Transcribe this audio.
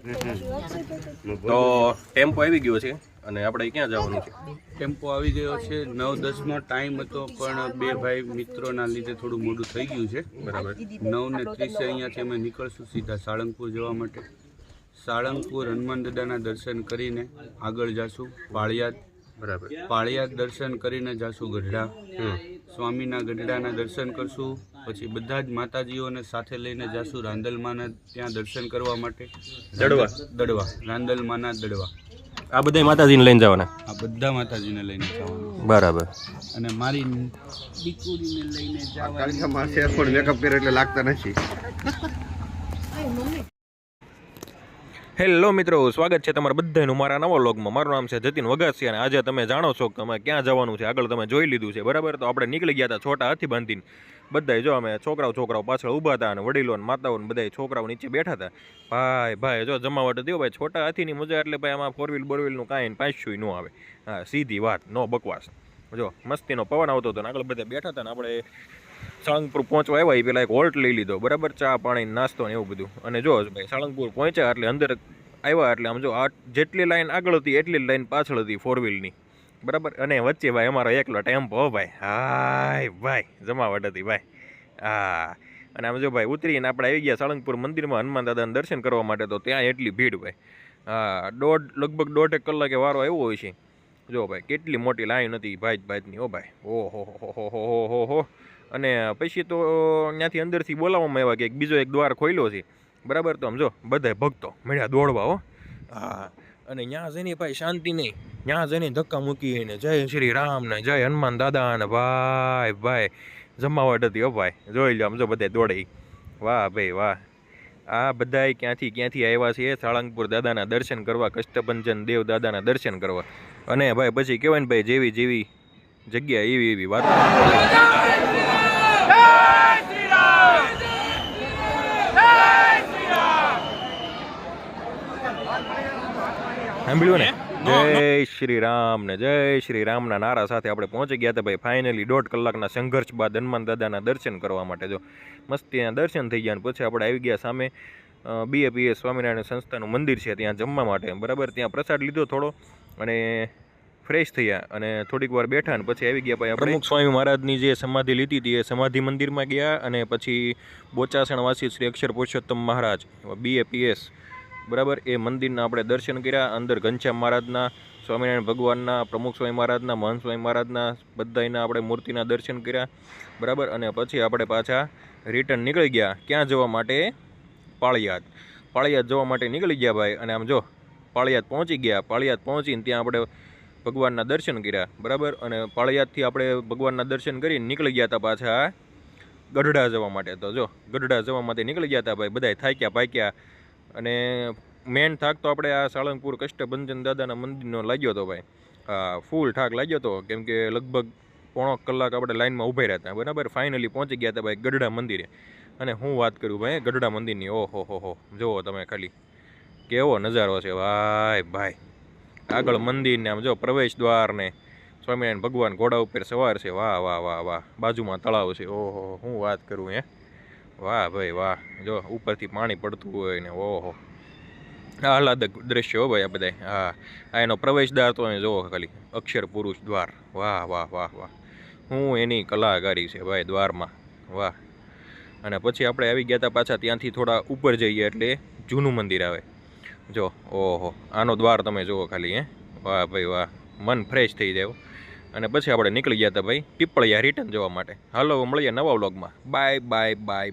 તો ટેમ્પો આવી ગયો છે અને આપણે ક્યાં જવાનું છે? ટેમ્પો આવી ગયો છે 9:10નો ટાઈમ હતો, પણ બે ભાઈ મિત્રોના લીધે થોડું મોડું થઈ ગયું છે. બરાબર. 9:30 અહીંયાથી અમે નીકળશું સીધા સાળંગપુર જવા માટે. સાળંગપુર હનુમાન દાદાના દર્શન કરીને આગળ જાશું પાળિયાદ. બરાબર. પાળિયાદ દર્શન કરીને જાશું ગઢડા. સ્વામીના ગઢડાના દર્શન કરશું. પછી બધા જ માતાજીઓને સાથે લઈને જાશું રાંદલમાના ત્યાં દર્શન કરવા માટે. દડવા રાંદલમાના દડવા. આ બધા માતાજીને લઈને જવાના? આ બધા માતાજીને લઈને જવાના. બરાબર. અને મારી દીકરીને લઈને જવાના. મેકઅપ કર્યો એટલે લાગતા નથી. હેલો મિત્રો, સ્વાગત છે તમારા બધાનું મારા નવા વ્લોગમાં. મારું નામ છે જતીન વગાસિયા અને આજે તમે જાણો છો કે અમે ક્યાં જવાનું છે. આગળ તમે જોઈ લીધું છે, બરાબર. તો આપણે નીકળી ગયા હતા છોટા હાથી બાંધીને. બધાય જો અમે છોકરાઓ પાછળ ઊભા હતા અને વડીલો અને માતાઓ ને બધા છોકરાઓ નીચે બેઠા હતા. ભાઈ જો જમાવટ દો ભાઈ. છોટા હાથીની મજા એટલે ભાઈ આમાં ફોર બોરવીલનું કાંઈ પાંચશું ન આવે. હા, સીધી વાત, નો બકવાસ. જો મસ્તીનો પવન આવતો હતો ને આગળ બધા બેઠા હતા ને આપણે સાળંગપુર પહોંચવા આવ્યા એ પહેલાં એક હોલ્ટ લઈ લીધો, બરાબર. ચા પાણી નાસ્તો ને એવું બધું. અને જો ભાઈ સાળંગપુર પહોંચ્યા એટલે અંદર આવ્યા એટલે આમ જો આ જેટલી લાઈન આગળ હતી એટલી જ લાઈન પાછળ હતી ફોર વ્હીલની, બરાબર. અને વચ્ચે ભાઈ અમારો એકલો ટેમ્પો ભાઈ. હાય ભાઈ, જમાવટ હતી ભાઈ. હા, અને આમ જો ભાઈ ઉતરીને આપણે આવી ગયા સાળંગપુર મંદિરમાં હનુમાન દાદાના દર્શન કરવા માટે. તો ત્યાં એટલી ભીડ ભાઈ. હા, લગભગ 1.5 કલાકે વારો આવ્યો હોય છે. જો ભાઈ કેટલી મોટી લાઈન હતી ભાઈની. ઓ ભાઈ, ઓહો. અને પછી તો ત્યાંથી અંદરથી બોલાવવામાં આવ્યા કે બીજો એક દ્વાર ખોલ્યો છે, બરાબર. તો આમ જો બધાય ભક્તો મળ્યા દોડવા. હો હા, અને ત્યાં જઈને ભાઈ શાંતિ નહીં. ત્યાં જઈને ધક્કા મૂકીને જય શ્રી રામ ને જય હનુમાન દાદા ને ભાઈ જમાવટ હતી. હો ભાઈ, જોઈ લો આમ જો બધા દોડે. વાહ ભાઈ વાહ. આ બધાય ક્યાંથી આવ્યા છે સાળંગપુર દાદાના દર્શન કરવા, કષ્ટભંજન દેવ દાદાના દર્શન કરવા. અને ભાઈ પછી કહેવાય ને ભાઈ જેવી જગ્યા એવી વાત. સાંભળ્યું ને? જય શ્રી રામના નારા સાથે આપણે પહોંચી ગયા હતા ભાઈ ફાઇનલી. 1.5 કલાકના સંઘર્ષ બાદ હનુમાન દાદાના દર્શન કરવા માટે. જો મસ્તીના દર્શન થઈ ગયા. પછી આપણે આવી ગયા સામે BAPS સ્વામિનારાયણ સંસ્થાનું મંદિર છે, ત્યાં જમવા માટે, બરાબર. ત્યાં પ્રસાદ લીધો થોડો અને ફ્રેશ થયા અને થોડીક વાર બેઠા. અને પછી આવી ગયા ભાઈ આપણે પ્રમુખ સ્વામી મહારાજની જે સમાધિ લીધી હતી એ સમાધિ મંદિરમાં ગયા. અને પછી બોચાસણવાસી શ્રી અક્ષર પુરુષોત્તમ મહારાજ BAPS, બરાબર, એ મંદિરના આપણે દર્શન કર્યા. અંદર ઘનશ્યામ મહારાજના, સ્વામિનારાયણ ભગવાનના, પ્રમુખ સ્વામી મહારાજના, મહંત સ્વામી મહારાજના બધાના આપણે મૂર્તિના દર્શન કર્યા, બરાબર. અને પછી આપણે પાછા રિટર્ન નીકળી ગયા. ક્યાં જવા માટે? પાળિયાદ જવા માટે નીકળી ગયા ભાઈ. અને આમ જો પાળિયાદ પહોંચી ગયા. પાળિયાદ પહોંચીને ત્યાં આપણે ભગવાનના દર્શન કર્યા, બરાબર. અને પાળિયાદથી આપણે ભગવાનના દર્શન કરીને નીકળી ગયા હતા પાછા ગઢડા જવા માટે. તો જો ગઢડા જવા માટે નીકળી ગયા હતા ભાઈ. બધાય થાક્યા પાક્યા. અને મેન થાક તો આપણે આ સાળંગપુર કષ્ટભંજન દાદાના મંદિરનો લાગ્યો હતો ભાઈ. હા, ફૂલ થાક લાગ્યો હતો, કેમ કે લગભગ 1.5 કલાક આપણે લાઈનમાં ઊભા રહ્યા હતા, બરાબર. ફાઇનલી પહોંચી ગયા હતા ભાઈ ગઢડા મંદિરે. અને હું વાત કરું ભાઈ ગઢડા મંદિરની, ઓહો જુઓ તમે ખાલી કેવો નજારો છે ભાઈ. આગળ મંદિરને આમ જો પ્રવેશ દ્વાર ને સ્વામિનારાયણ ભગવાન ઘોડા ઉપર સવાર છે. વાહ. બાજુમાં તળાવ છે. ઓહો, હું વાત કરું વાહ ભાઈ વાહ. જો ઉપરથી પાણી પડતું હોય ને, ઓહો આહલાદક દ્રશ્ય. હો ભાઈ આ બધા. હા, આ એનો પ્રવેશદ્વાર તો જોવો ખાલી, અક્ષર પુરુષ દ્વાર. વાહ. હું એની કલાકારી છે ભાઈ દ્વારમાં. વાહ. અને પછી આપણે આવી ગયા હતા પાછા ત્યાંથી થોડા ઉપર જઈએ એટલે જૂનું મંદિર આવે. જો ઓહો, આનો દ્વાર તમે જુઓ ખાલી. વાહ ભાઈ વાહ, મન ફ્રેશ થઈ જાય. અને પછી આપણે નીકળી ગયા હતા ભાઈ પીપળિયા રિટર્ન જવા માટે. હાલો મળીએ નવા વ્લોગમાં. બાય.